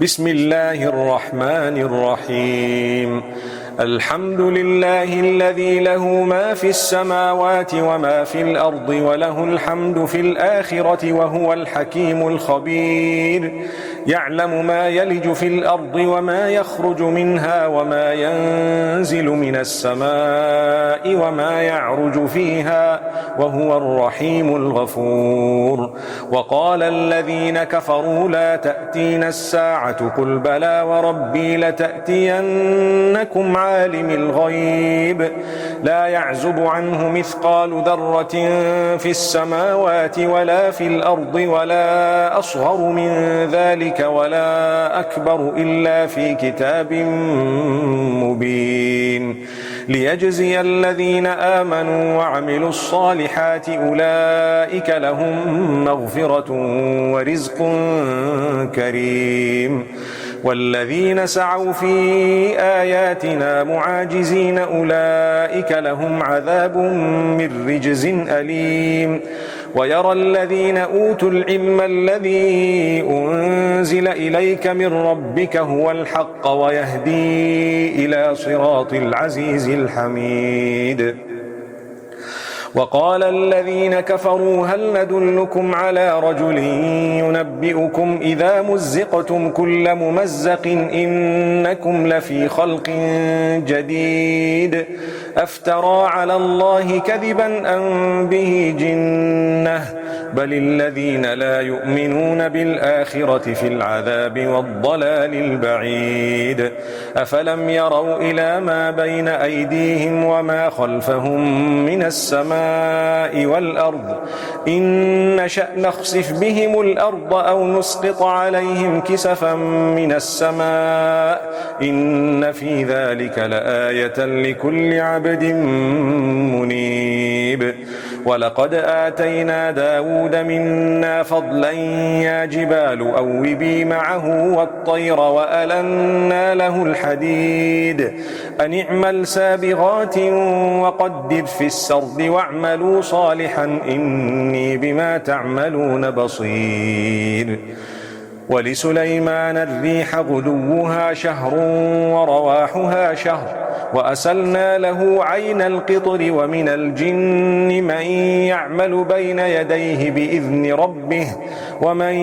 بسم الله الرحمن الرحيم. الحمد لله الذي له ما في السماوات وما في الأرض وله الحمد في الآخرة وهو الحكيم الخبير. يعلم ما يلج في الأرض وما يخرج منها وما ينزل من السماء وما يعرج فيها وهو الرحيم الغفور. وقال الذين كفروا لا تأتينا الساعة قل بلى وربي لتأتينكم عالم الغيب لا يعزب عنه مثقال ذرة في السماوات ولا في الأرض ولا أصغر من ذلك ولا أكبر إلا في كتاب مبين ليجزي الذين آمنوا وعملوا الصالحات أولئك لهم مغفرة ورزق كريم. والذين سعوا في آياتنا معاجزين أولئك لهم عذاب من رجز أليم. ويرى الذين أوتوا العلم الذي أنزل إليك من ربك هو الحق ويهدي إلى صراط العزيز الحميد. وقال الذين كفروا هل ندلكم على رجل ينبئكم إذا مزقتم كل ممزق إنكم لفي خلق جديد أفترى على الله كذبا أم به جنة بل الذين لا يؤمنون بالآخرة في العذاب والضلال البعيد. أفلم يروا إلى ما بين أيديهم وما خلفهم من السماء والأرض إن نشأ نخسف بهم الأرض أو نسقط عليهم كسفا من السماء إن في ذلك لآية لكل عبد منيب. ولقد آتينا داود منا فضلا يا جبال أوبي معه والطير وألنا له الحديد أن اعمل سابغات وقدر في السرد واعملوا صالحا إني بما تعملون بصير. ولسليمان الريح غدوها شهر ورواحها شهر وأسلنا له عين القطر ومن الجن من يعمل بين يديه بإذن ربه ومن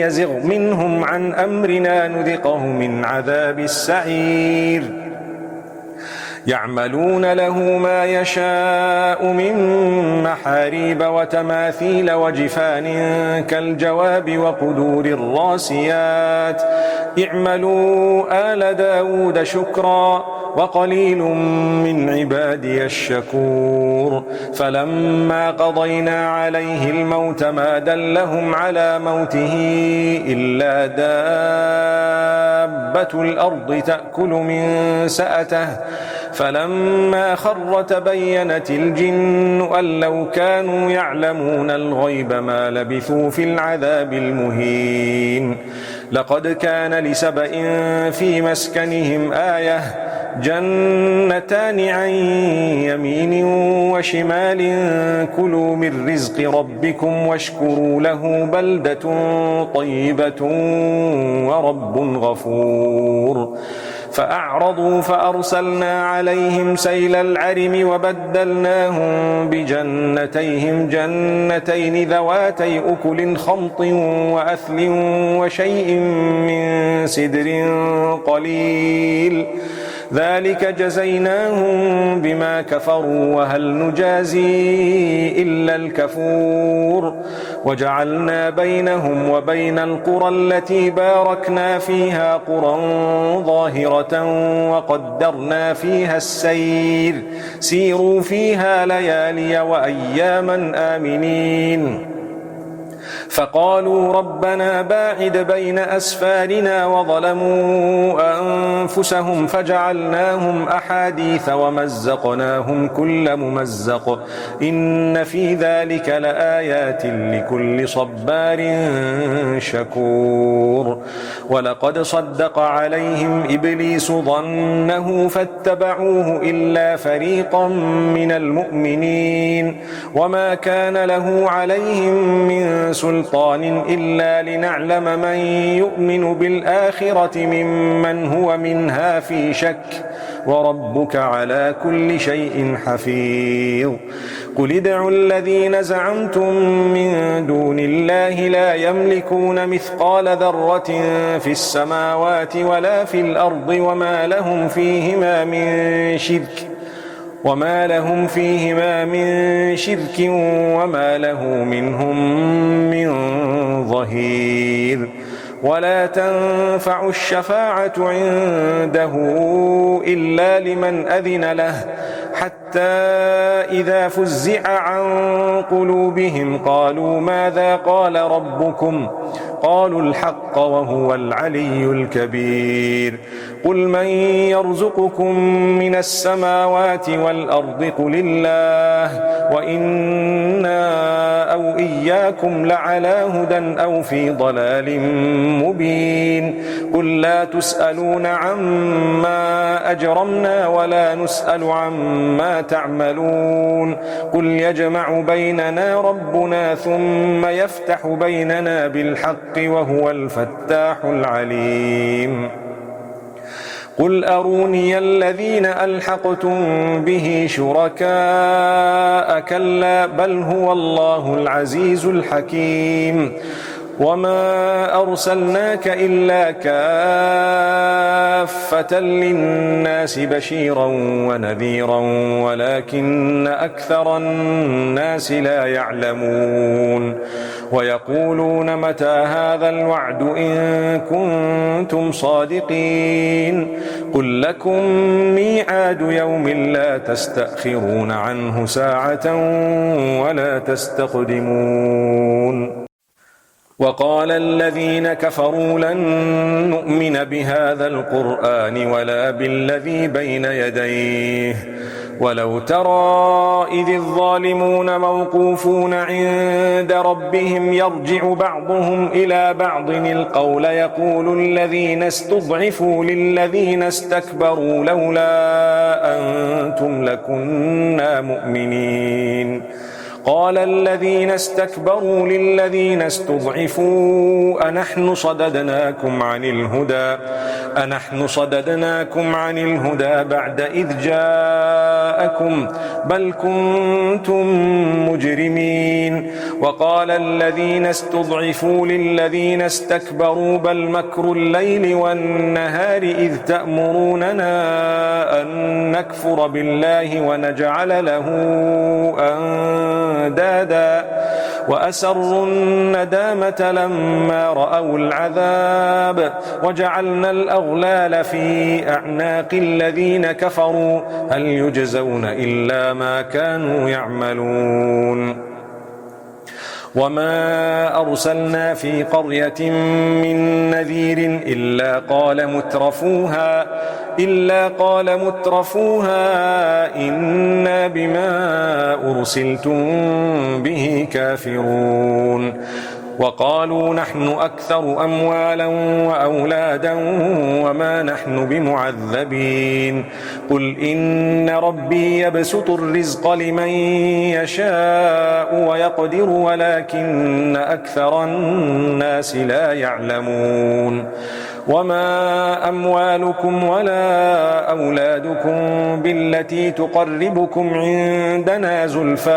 يزغ منهم عن أمرنا نذقه من عذاب السعير. يعملون له ما يشاء من محاريب وتماثيل وجفان كالجواب وقدور الراسيات اعملوا آل داود شكرا وقليل من عبادي الشكور. فلما قضينا عليه الموت ما دلهم على موته إلا دابة الأرض تأكل من سأته فلما خر تبينت الجن أن لو كانوا يعلمون الغيب ما لبثوا في العذاب المهين. لقد كان لسبإ في مسكنهم آية جنتان عن يمين وشمال كلوا من رزق ربكم واشكروا له بلدة طيبة ورب غفور. فأعرضوا فأرسلنا عليهم سيل العرم وبدلناهم بجنتيهم جنتين ذواتي أكل خمط وأثل وشيء من سدر قليل ذلك جزيناهم بما كفروا وهل نجازي إلا الكفور. وجعلنا بينهم وبين القرى التي باركنا فيها قرى ظاهرة وقدرنا فيها السير سيروا فيها ليالي وأياما آمنين. فقالوا ربنا باعد بين أسفارنا وظلموا أنفسهم فجعلناهم أحاديث ومزقناهم كل ممزق إن في ذلك لآيات لكل صبار شكور. ولقد صدق عليهم إبليس ظنه فاتبعوه إلا فريقا من المؤمنين وما كان له عليهم من سلطان إلا لنعلم من يؤمن بالآخرة ممن هو منها في شك وربك على كل شيء حفيظ قل ادعوا الذين زعمتم من دون الله لا يملكون مثقال ذرة في السماوات ولا في الأرض وما لهم فيهما من شرك وما له منهم من ظهير ولا تنفع الشفاعة عنده إلا لمن أذن له حتى إذا فزع عن قلوبهم قالوا ماذا قال ربكم قالوا الحق وهو العلي الكبير قل من يرزقكم من السماوات والأرض قل الله وإنا أو إياكم لعلى هدى أو في ضلال مبين قل لا تسألون عما أجرمنا ولا نسأل عما تعملون قل يجمع بيننا ربنا ثم يفتح بيننا بالحق وهو الفتاح العليم قل أروني الذين ألحقتم به شركاء كلا بل هو الله العزيز الحكيم وما أرسلناك إلا كافة للناس بشيرا ونذيرا ولكن أكثر الناس لا يعلمون ويقولون متى هذا الوعد إن كنتم صادقين قل لكم ميعاد يوم لا تستأخرون عنه ساعة ولا تستقدمون وقال الذين كفروا لن نؤمن بهذا القرآن ولا بالذي بين يديه ولو ترى إذ الظالمون موقوفون عند ربهم يرجع بعضهم إلى بعض القول يقول الذين استضعفوا للذين استكبروا لولا أنتم لكنا مؤمنين قال الذين استكبروا للذين استضعفوا أنحن صددناكم عن الهدى بعد إذ جاءكم بل كنتم مجرمين وقال الذين استضعفوا للذين استكبروا بل مكر الليل والنهار إذ تأمروننا أن نكفر بالله ونجعل له أندادا وأسروا الندامة لما رأوا العذاب وجعلنا الأغلال في أعناق الذين كفروا هل يجزون إلا ما كانوا يعملون وما أرسلنا في قرية من نذير إلا قال مترفوها إنا بما أرسلتم به كافرون وقالوا نحن أكثر أموالا وأولادا وما نحن بمعذبين قل إن ربي يبسط الرزق لمن يشاء ويقدر ولكن أكثر الناس لا يعلمون وما أموالكم ولا أولادكم بالتي تقربكم عندنا زلفى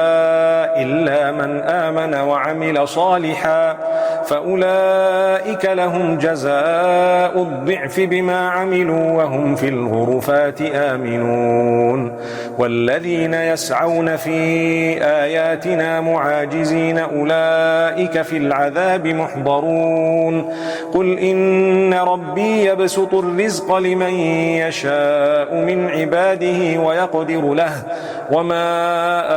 إلا من آمن وعمل صالحا فأولئك لهم جزاء الضعف بما عملوا وهم في الغرفات آمنون والذين يسعون في آياتنا معاجزين أولئك في العذاب محضرون قل إن ربي يبسط الرزق لمن يشاء من عباده ويقدر له وما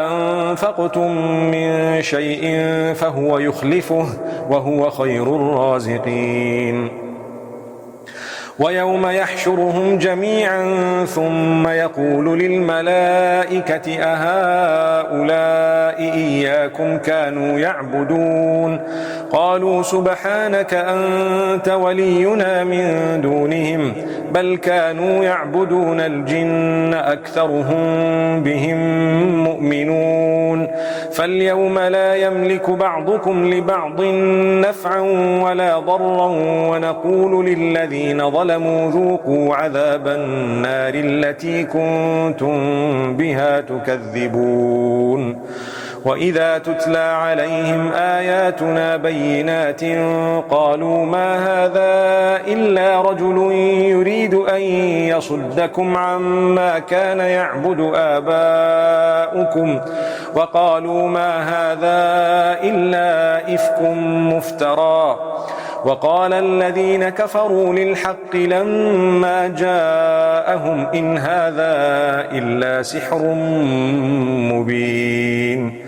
أنفقتم من شيء فهو يخلفه وهو خير الرازقين ويوم يحشرهم جميعا ثم يقول للملائكة أهؤلاء إياكم كانوا يعبدون قالوا سبحانك أنت ولينا من دونهم بل كانوا يعبدون الجن أكثرهم بهم مؤمنون فاليوم لا يملك بعضكم لبعض نفعا ولا ضرا ونقول للذين ظلموا ذوقوا عذاب النار التي كنتم بها تكذبون وإذا تتلى عليهم آياتنا بينات قالوا ما هذا إلا رجل يريد أن يصدكم عما كان يعبد آباؤكم وقالوا ما هذا إلا إفك مفترى وقال الذين كفروا للحق لما جاءهم إن هذا إلا سحر مبين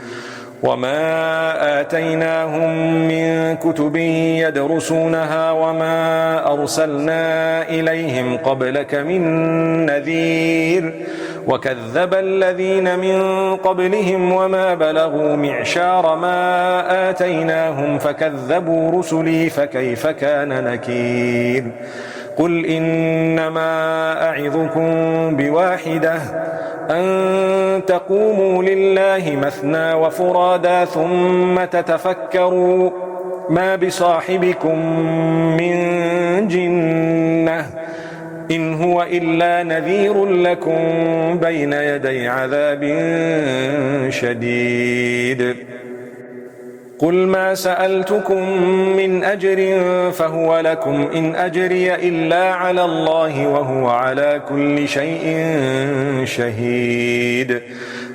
وما آتيناهم من كتب يدرسونها وما أرسلنا إليهم قبلك من نذير وكذب الذين من قبلهم وما بلغوا معشار ما آتيناهم فكذبوا رسلي فكيف كان نكير قل إنما أعظكم بواحدة أن تقوموا لله مثنى وفرادا ثم تتفكروا ما بصاحبكم من جنة إن هو إلا نذير لكم بين يدي عذاب شديد قل ما سألتكم من أجر فهو لكم إن أجري إلا على الله وهو على كل شيء شهيد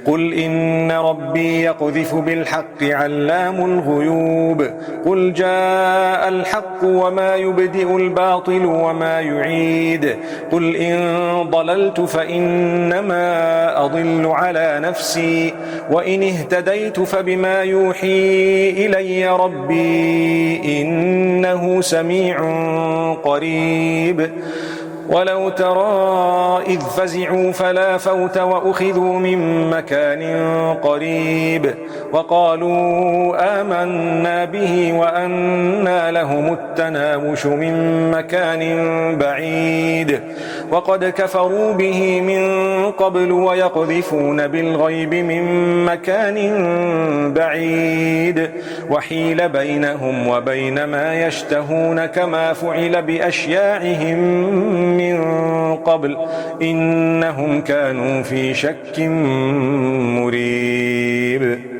قل إن ربي يقذف بالحق علام الغيوب قل جاء الحق وما يبدئ الباطل وما يعيد قل إن ضللت فإنما أضل على نفسي وإن اهتديت فبما يوحي إلي ربي إنه سميع قريب ولو ترى إذ فزعوا فلا فوت وأخذوا من مكان قريب وقالوا آمنا به وأنى لهم التناوش من مكان بعيد وقد كفروا به من قبل ويقذفون بالغيب من مكان بعيد وحيل بينهم وبين ما يشتهون كما فعل بأشياعهم من قبل إنهم كانوا في شك مريب